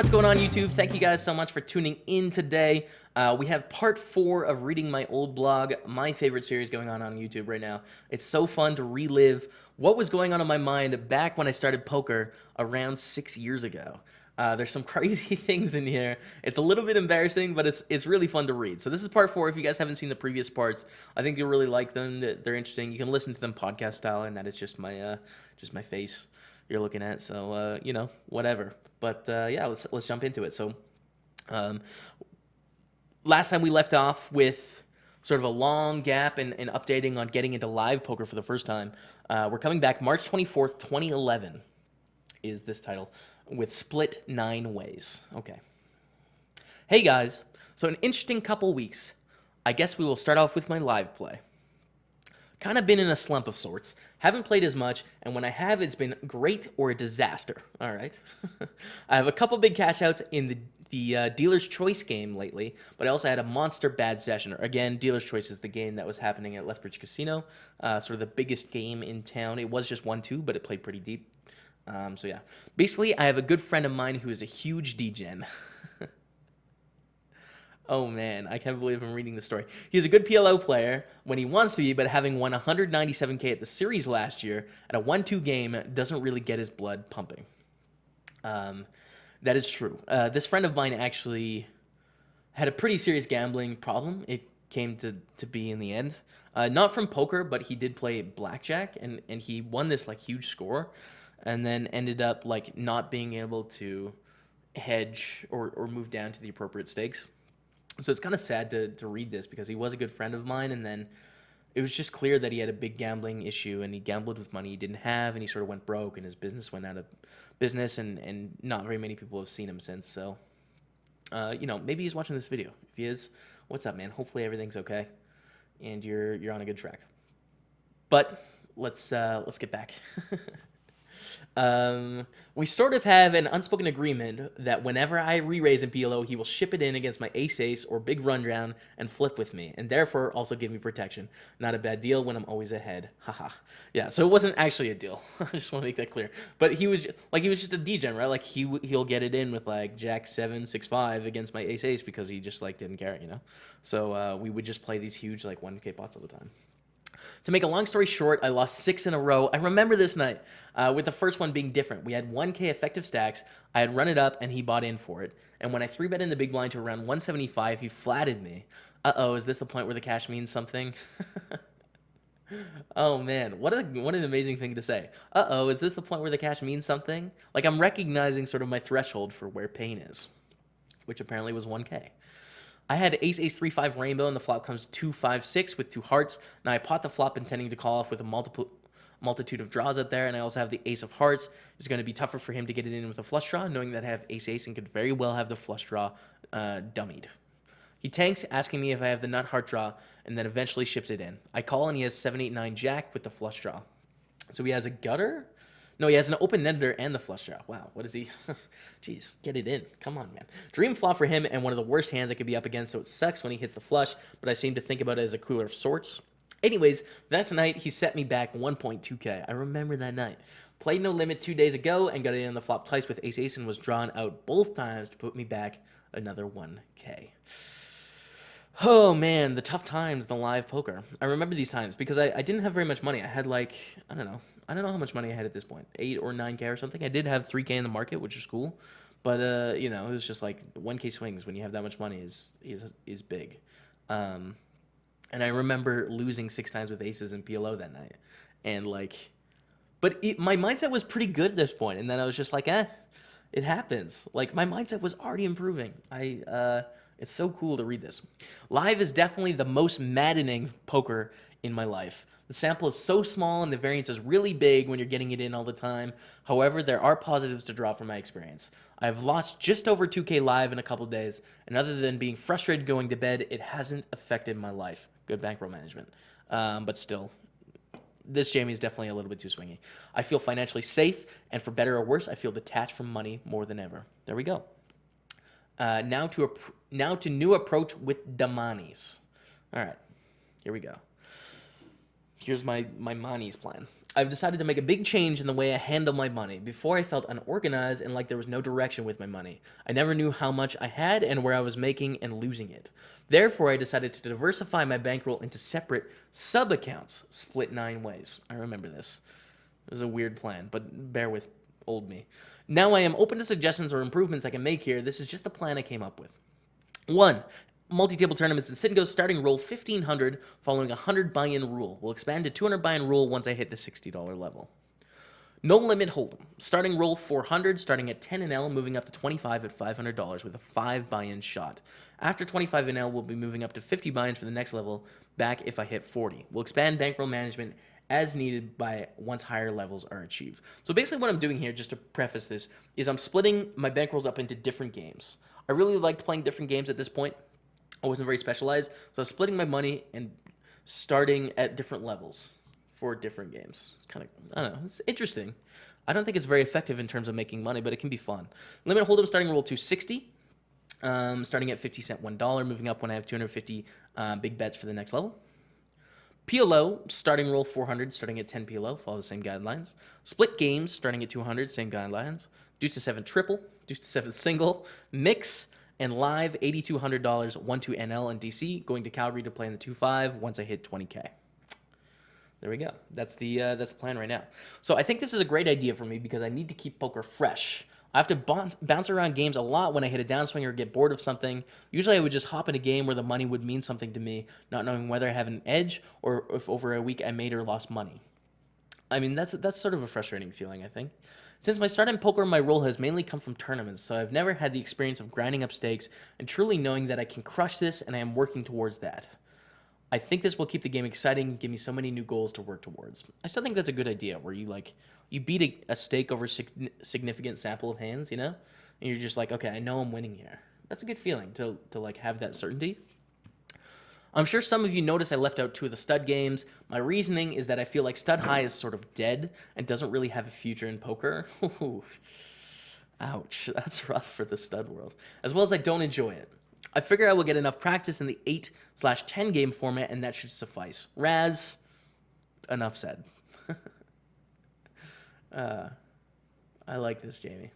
What's going on, YouTube? Thank you guys so much for tuning in today. We have part 4 of reading my old blog, my favorite series going on YouTube right now. It's so fun to relive what was going on in my mind back when I started poker around 6 years ago. There's some crazy things in here. It's a little bit embarrassing, but it's really fun to read. So this is part 4. If you guys haven't seen the previous parts, I think you'll really like them. They're interesting. You can listen to them podcast style, and that is just my face you're looking at. So whatever. But yeah, let's jump into it. So last time we left off with sort of a long gap and updating on getting into live poker for the first time. We're coming back March 24th, 2011 is this title, with Split 9 Ways. Okay. Hey guys, so an interesting couple weeks. I guess we will start off with my live play. Kind of been in a slump of sorts. Haven't played as much, and when I have, it's been great or a disaster. All right. I have a couple big cash outs in the Dealer's Choice game lately, but I also had a monster bad session. Again, Dealer's Choice is the game that was happening at Lethbridge Casino, sort of the biggest game in town. It was just 1-2, but it played pretty deep. So yeah. Basically, I have a good friend of mine who is a huge degen. Oh man, I can't believe I'm reading the story. He's a good PLO player when he wants to be, but having won 197K at the series last year at a 1-2 game doesn't really get his blood pumping. That is true. This friend of mine actually had a pretty serious gambling problem. It came to be in the end. Not from poker, but he did play blackjack, and he won this like huge score, and then ended up like not being able to hedge or move down to the appropriate stakes. So it's kind of sad to read this because he was a good friend of mine, and then it was just clear that he had a big gambling issue, and he gambled with money he didn't have, and he sort of went broke, and his business went out of business, and not very many people have seen him since. So, maybe he's watching this video. If he is, what's up, man? Hopefully everything's okay, and you're on a good track. But let's get back. We sort of have an unspoken agreement that whenever I re-raise in PLO, he will ship it in against my ace-ace or big rundown and flip with me, and therefore also give me protection. Not a bad deal when I'm always ahead. Haha. Yeah, so it wasn't actually a deal. I just want to make that clear. But he was just a degen, right? Like he'll get it in with like Jack 7, 6, 5 against my ace-ace because he just like didn't care, So we would just play these huge like 1K pots all the time. To make a long story short, I lost 6 in a row. I remember this night, with the first one being different. We had 1K effective stacks. I had run it up, and he bought in for it. And when I 3-bet in the big blind to around 175, he flatted me. Uh-oh, is this the point where the cash means something? Oh, man. What an amazing thing to say. Uh-oh, is this the point where the cash means something? Like, I'm recognizing sort of my threshold for where pain is, which apparently was 1K. I had ace-ace 3-5 rainbow, and the flop comes 2-5-6 with 2 hearts. Now I pot the flop intending to call off with a multitude of draws out there, and I also have the ace of hearts. It's going to be tougher for him to get it in with a flush draw, knowing that I have ace-ace and could very well have the flush draw dummied. He tanks, asking me if I have the nut heart draw, and then eventually ships it in. I call, and he has 7-8-9 jack with the flush draw. So he has a gutter? No, he has an open-ender and the flush draw. Wow, what is he? Jeez, get it in. Come on, man. Dream flop for him and one of the worst hands I could be up against, so it sucks when he hits the flush, but I seem to think about it as a cooler of sorts. Anyways, that's night he set me back 1.2K. I remember that night. Played No Limit 2 days ago and got it in the flop twice with ace-ace and was drawn out both times to put me back another 1K. Oh man, the tough times, the live poker. I remember these times because I didn't have very much money. I had like, I don't know how much money I had at this point, 8 or 9K or something. I did have 3K in the market, which is cool, but it was just like 1K swings when you have that much money is big. And I remember losing 6 times with aces in PLO that night, and my mindset was pretty good at this point, and then I was just like, it happens. Like my mindset was already improving. It's so cool to read this. Live is definitely the most maddening poker in my life. The sample is so small and the variance is really big when you're getting it in all the time. However, there are positives to draw from my experience. I've lost just over 2K live in a couple days, and other than being frustrated going to bed, it hasn't affected my life. Good bankroll management. But still, this Jaime is definitely a little bit too swingy. I feel financially safe, and for better or worse, I feel detached from money more than ever. There we go. Now to new approach with Damanis. All right, here we go. Here's my Mani's plan. I've decided to make a big change in the way I handle my money. Before, I felt unorganized and like there was no direction with my money. I never knew how much I had and where I was making and losing it. Therefore, I decided to diversify my bankroll into separate sub accounts, split 9 ways. I remember this. It was a weird plan, but bear with old me. Now I am open to suggestions or improvements I can make here. This is just the plan I came up with. 1. Multi-table tournaments in Sit and Go starting roll 1,500 following a 100 buy-in rule. We'll expand to 200 buy-in rule once I hit the $60 level. No limit hold'em. Starting roll 400, starting at 10 in L, moving up to 25 at $500 with a 5 buy-in shot. After 25 in L, we'll be moving up to 50 buy-ins for the next level, back if I hit 40. We'll expand bankroll management as needed by once higher levels are achieved. So basically what I'm doing here, just to preface this, is I'm splitting my bankrolls up into different games. I really liked playing different games at this point. I wasn't very specialized, so I was splitting my money and starting at different levels for different games. It's kind of, I don't know, it's interesting. I don't think it's very effective in terms of making money, but it can be fun. Limit hold'em starting roll 260, starting at 50 cent $1, moving up when I have 250 big bets for the next level. PLO, starting roll 400, starting at 10 PLO, follow the same guidelines. Split games, starting at 200, same guidelines. Deuce to 7 triple, deuce to 7 single, mix, and live $8,200, 1-2 NL and DC, going to Calgary to play in the 2-5 once I hit 20K. There we go. That's the plan right now. So I think this is a great idea for me because I need to keep poker fresh. I have to bounce around games a lot when I hit a downswing or get bored of something. Usually I would just hop in a game where the money would mean something to me, not knowing whether I have an edge or if over a week I made or lost money. I mean, that's sort of a frustrating feeling, I think. Since my start in poker, my role has mainly come from tournaments, so I've never had the experience of grinding up stakes and truly knowing that I can crush this and I am working towards that. I think this will keep the game exciting and give me so many new goals to work towards. I still think that's a good idea, where you beat a stake over significant sample of hands, you know? And you're just like, okay, I know I'm winning here. That's a good feeling to like have that certainty. I'm sure some of you noticed I left out 2 of the stud games. My reasoning is that I feel like stud high is sort of dead and doesn't really have a future in poker. Ouch, that's rough for the stud world. As well as I don't enjoy it. I figure I will get enough practice in the 8/10 game format and that should suffice. Raz, enough said. I like this, Jamie.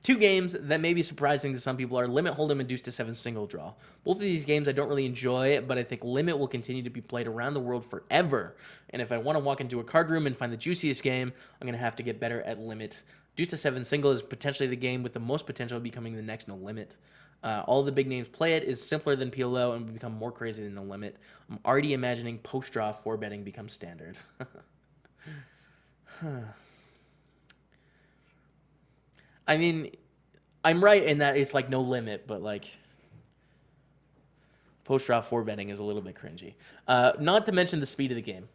2 games that may be surprising to some people are Limit Hold'em and Deuce to 7 Single Draw. Both of these games I don't really enjoy, but I think Limit will continue to be played around the world forever. And if I want to walk into a card room and find the juiciest game, I'm going to have to get better at Limit. Deuce to 7 Single is potentially the game with the most potential of becoming the next No Limit. All the big names play it, is simpler than PLO, and will become more crazy than No Limit. I'm already imagining post-draw 4-betting becomes standard. I mean, I'm right in that it's like no limit, but like post-draw 4-betting is a little bit cringy. Not to mention the speed of the game.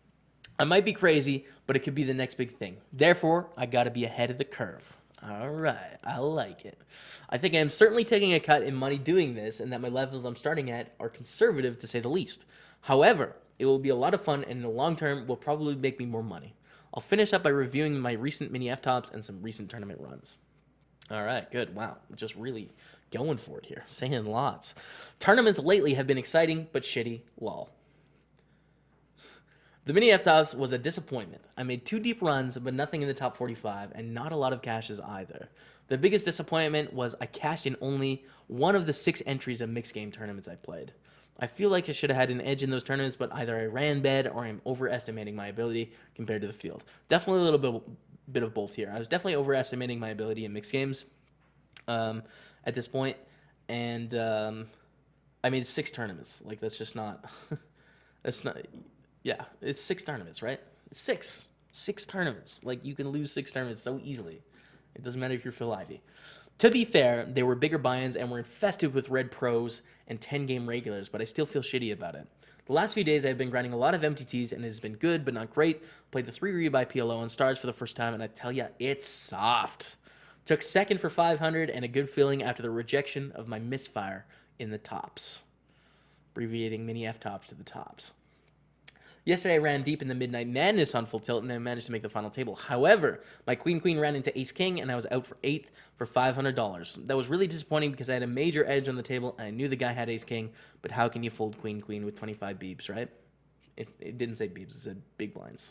I might be crazy, but it could be the next big thing. Therefore, I got to be ahead of the curve. All right, I like it. I think I am certainly taking a cut in money doing this, and that my levels I'm starting at are conservative to say the least. However, it will be a lot of fun, and in the long term, will probably make me more money. I'll finish up by reviewing my recent mini F-tops and some recent tournament runs. All right, good. Wow, just really going for it here. Saying lots. Tournaments lately have been exciting, but shitty. Lol. The mini F-tops was a disappointment. I made 2 deep runs, but nothing in the top 45, and not a lot of cashes either. The biggest disappointment was I cashed in only one of the 6 entries of mixed game tournaments I played. I feel like I should have had an edge in those tournaments, but either I ran bad or I'm overestimating my ability compared to the field. Definitely a little bit of both here. I was definitely overestimating my ability in mixed games at this point, and I made 6 tournaments. Like, that's just not... that's not... Yeah, it's 6 tournaments, right? 6 tournaments. Like, you can lose 6 tournaments so easily. It doesn't matter if you're Phil Ivey. To be fair, they were bigger buy-ins and were infested with red pros and 10-game regulars, but I still feel shitty about it. The last few days, I've been grinding a lot of MTTs, and it has been good, but not great. Played the 3 rebuy PLO on stars for the first time, and I tell ya, it's soft. Took second for 500, and a good feeling after the rejection of my misfire in the tops. Abbreviating mini F-tops to the tops. Yesterday, I ran deep in the Midnight Madness on full tilt, and I managed to make the final table. However, my queen ran into ace-king, and I was out for 8th for $500. That was really disappointing because I had a major edge on the table, and I knew the guy had ace-king, but how can you fold queen with 25 beeps, right? It didn't say beeps, it said big blinds.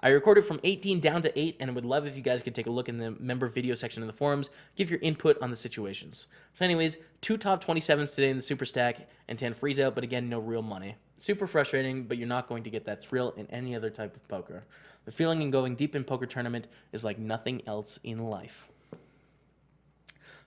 I recorded from 18 down to 8, and I would love if you guys could take a look in the member video section in the forums, give your input on the situations. So anyways, 2 top 27s today in the super stack, and 10 freeze out, but again, no real money. Super frustrating, but you're not going to get that thrill in any other type of poker. The feeling in going deep in poker tournament is like nothing else in life.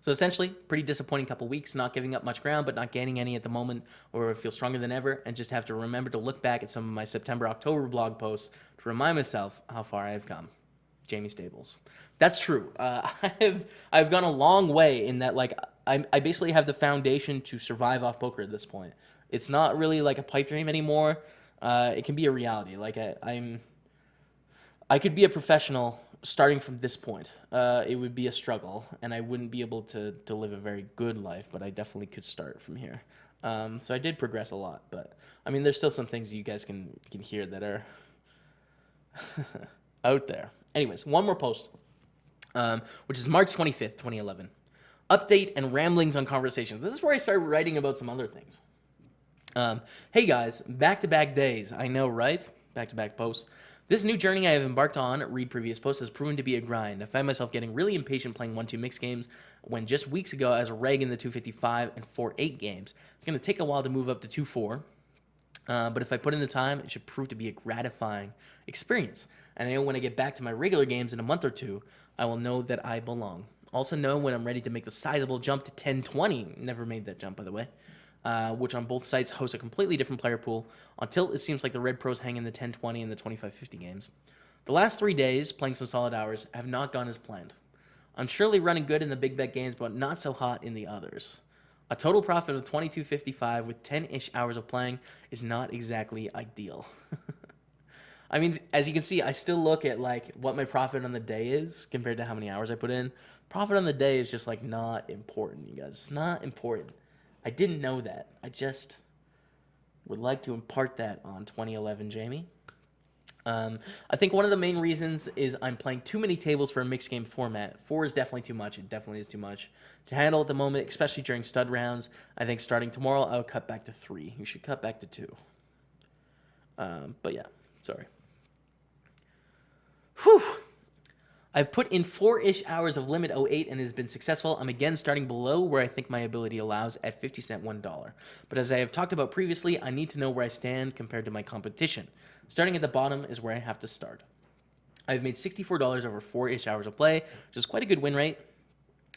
So essentially, pretty disappointing couple weeks, not giving up much ground, but not gaining any at the moment, or I feel stronger than ever, and just have to remember to look back at some of my September, October blog posts to remind myself how far I've come. Jaime Stables. That's true. I've gone a long way in that, like, I basically have the foundation to survive off poker at this point. It's not really like a pipe dream anymore. It can be a reality. Like, I could be a professional starting from this point. It would be a struggle, and I wouldn't be able to live a very good life, but I definitely could start from here. So I did progress a lot, but I mean, there's still some things you guys can hear that are out there. Anyways, one more post, which is March 25th, 2011. Update and ramblings on conversations. This is where I started writing about some other things. Hey guys, back-to-back days. I know, right? Back-to-back posts. This new journey I have embarked on, read previous posts, has proven to be a grind. I find myself getting really impatient playing 1-2 mixed games when just weeks ago I was a reg in the 255 and 4-8 games. It's going to take a while to move up to 2-4, but if I put in the time, it should prove to be a gratifying experience. And I know when I get back to my regular games in a month or two, I will know that I belong. Also know when I'm ready to make the sizable jump to 10-20. Never made that jump, by the way. Which on both sites hosts a completely different player pool. On Tilt, it seems like the Red Pros hang in the 10-20 and the 25-50 games. The last 3 days, playing some solid hours, have not gone as planned. I'm surely running good in the big bet games, but not so hot in the others. A total profit of 22.55 with 10-ish hours of playing is not exactly ideal. I mean, as you can see, I still look at like what my profit on the day is compared to how many hours I put in. Profit on the day is just like not important, you guys. It's not important. I didn't know that. I just would like to impart that on 2011 Jaime. I think one of the main reasons is I'm playing too many tables for a mixed game format. 4 is definitely too much. It definitely is too much to handle at the moment, especially during stud rounds. I think starting tomorrow, I'll cut back to 3. You should cut back to 2. But yeah, sorry. Whew. I've put in 4-ish hours of limit 08 and it has been successful. I'm again starting below where I think my ability allows at 50 cent $1. But as I have talked about previously, I need to know where I stand compared to my competition. Starting at the bottom is where I have to start. I've made $64 over 4-ish hours of play, which is quite a good win rate.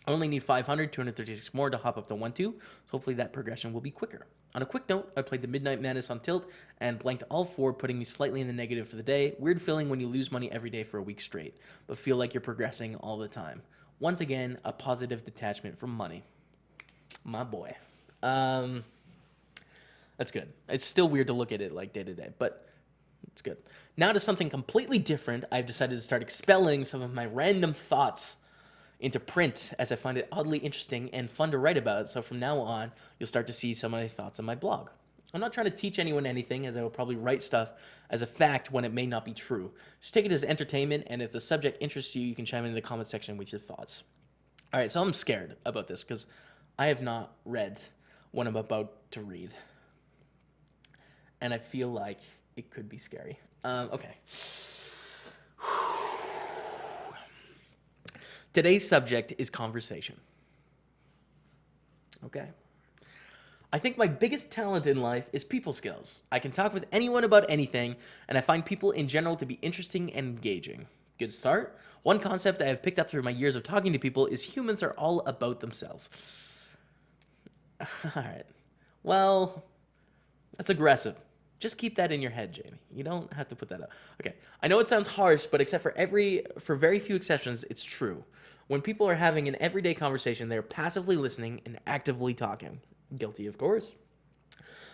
I only need 500, 236 more to hop up to 1-2, so hopefully that progression will be quicker. On a quick note, I played the Midnight Madness on Tilt and blanked all 4, putting me slightly in the negative for the day. Weird feeling when you lose money every day for a week straight, but feel like you're progressing all the time. Once again, a positive detachment from money. My boy. That's good. It's still weird to look at it like day to day, but it's good. Now to something completely different, I've decided to start expelling some of my random thoughts into print, as I find it oddly interesting and fun to write about. So from now on, you'll start to see some of my thoughts on my blog. I'm not trying to teach anyone anything, as I will probably write stuff as a fact when it may not be true. Just take it as entertainment, and if the subject interests you, you can chime in the comment section with your thoughts. All right, so I'm scared about this because I have not read what I'm about to read, and I feel like it could be scary. Okay. Today's subject is conversation. Okay. I think my biggest talent in life is people skills. I can talk with anyone about anything, and I find people in general to be interesting and engaging. Good start. One concept I have picked up through my years of talking to people is humans are all about themselves. All right. Well, that's aggressive. Just keep that in your head, Jaime. You don't have to put that up. Okay. I know it sounds harsh, but except for very few exceptions, it's true. When people are having an everyday conversation, they're passively listening and actively talking. Guilty, of course.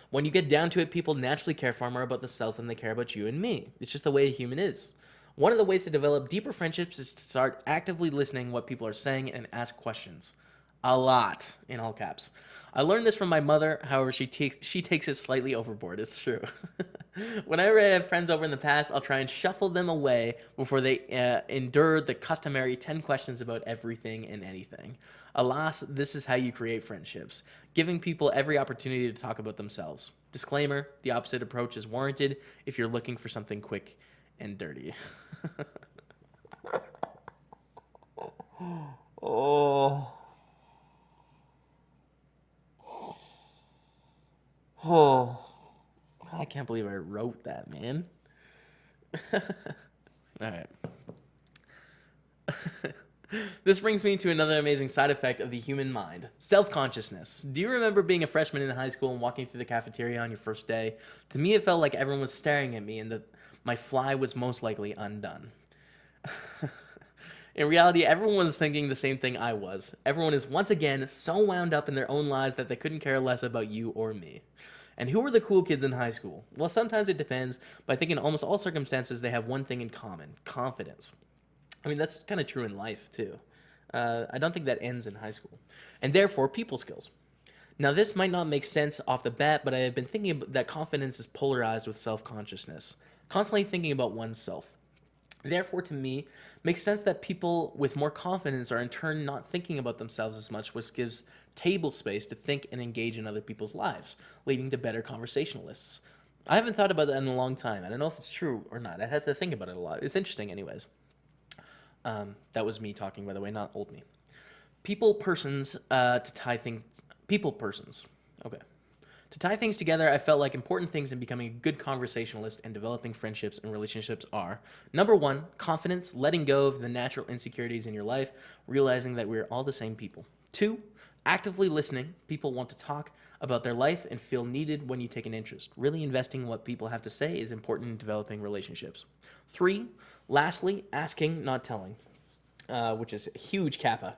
When you get down to it, people naturally care far more about themselves than they care about you and me. It's just the way a human is. One of the ways to develop deeper friendships is to start actively listening what people are saying and ask questions. A lot, in all caps. I learned this from my mother, however, she takes it slightly overboard. It's true. Whenever I have friends over in the past, I'll try and shuffle them away before they endure the customary 10 questions about everything and anything. Alas, this is how you create friendships, giving people every opportunity to talk about themselves. Disclaimer, the opposite approach is warranted if you're looking for something quick and dirty. Oh. Oh. I can't believe I wrote that, man. All right. This brings me to another amazing side effect of the human mind, self-consciousness. Do you remember being a freshman in high school and walking through the cafeteria on your first day? To me, it felt like everyone was staring at me and that my fly was most likely undone. In reality, everyone was thinking the same thing I was. Everyone is once again so wound up in their own lives that they couldn't care less about you or me. And who are the cool kids in high school? Well, sometimes it depends, but I think in almost all circumstances they have one thing in common: confidence. I mean, that's kind of true in life, too. I don't think that ends in high school. And therefore, people skills. Now, this might not make sense off the bat, but I have been thinking that confidence is polarized with self-consciousness, constantly thinking about oneself. Therefore, to me, makes sense that people with more confidence are in turn not thinking about themselves as much, which gives table space to think and engage in other people's lives, leading to better conversationalists. I haven't thought about that in a long time. I don't know if it's true or not. I had to think about it a lot. It's interesting anyways. That was me talking, by the way, not old me. People persons. Okay. To tie things together, I felt like important things in becoming a good conversationalist and developing friendships and relationships are: number one, confidence, letting go of the natural insecurities in your life, realizing that we're all the same people. Two, actively listening. People want to talk about their life and feel needed when you take an interest. Really investing in what people have to say is important in developing relationships. Three, lastly, asking, not telling, which is a huge kappa,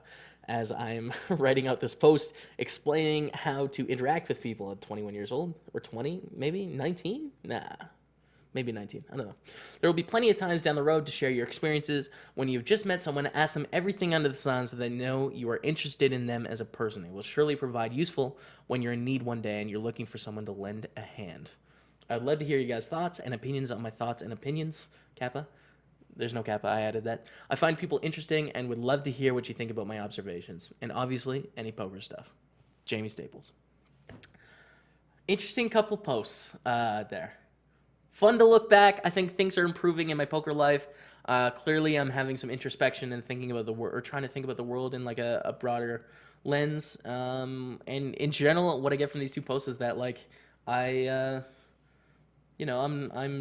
as I'm writing out this post explaining how to interact with people at 21 years old, or 20, maybe 19? Nah, maybe 19. I don't know. There will be plenty of times down the road to share your experiences. When you've just met someone, ask them everything under the sun so they know you are interested in them as a person. It will surely provide useful when you're in need one day and you're looking for someone to lend a hand. I'd love to hear you guys' thoughts and opinions on my thoughts and opinions. Kappa. There's no kappa, I added that. I find people interesting and would love to hear what you think about my observations. And obviously, any poker stuff. Jaime Staples. Interesting couple posts there. Fun to look back. I think things are improving in my poker life. Clearly, I'm having some introspection and thinking about the world, or trying to think about the world in like a broader lens. And in general, what I get from these two posts is that like I'm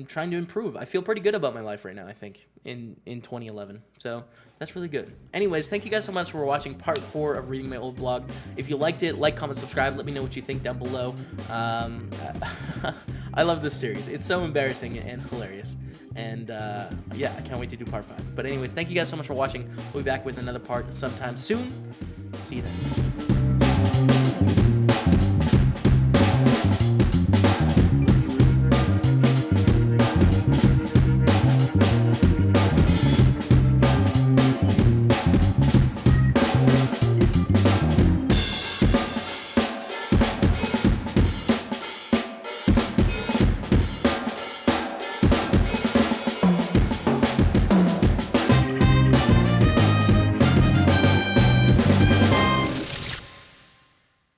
trying to improve. I feel pretty good about my life right now, I think, in 2011. So that's really good. Anyways, thank you guys so much for watching part 4 of reading my old blog. If you liked it, like, comment, subscribe. Let me know what you think down below. I love this series. It's so embarrassing and hilarious. And yeah, I can't wait to do part 5. But anyways, thank you guys so much for watching. We'll be back with another part sometime soon. See you then.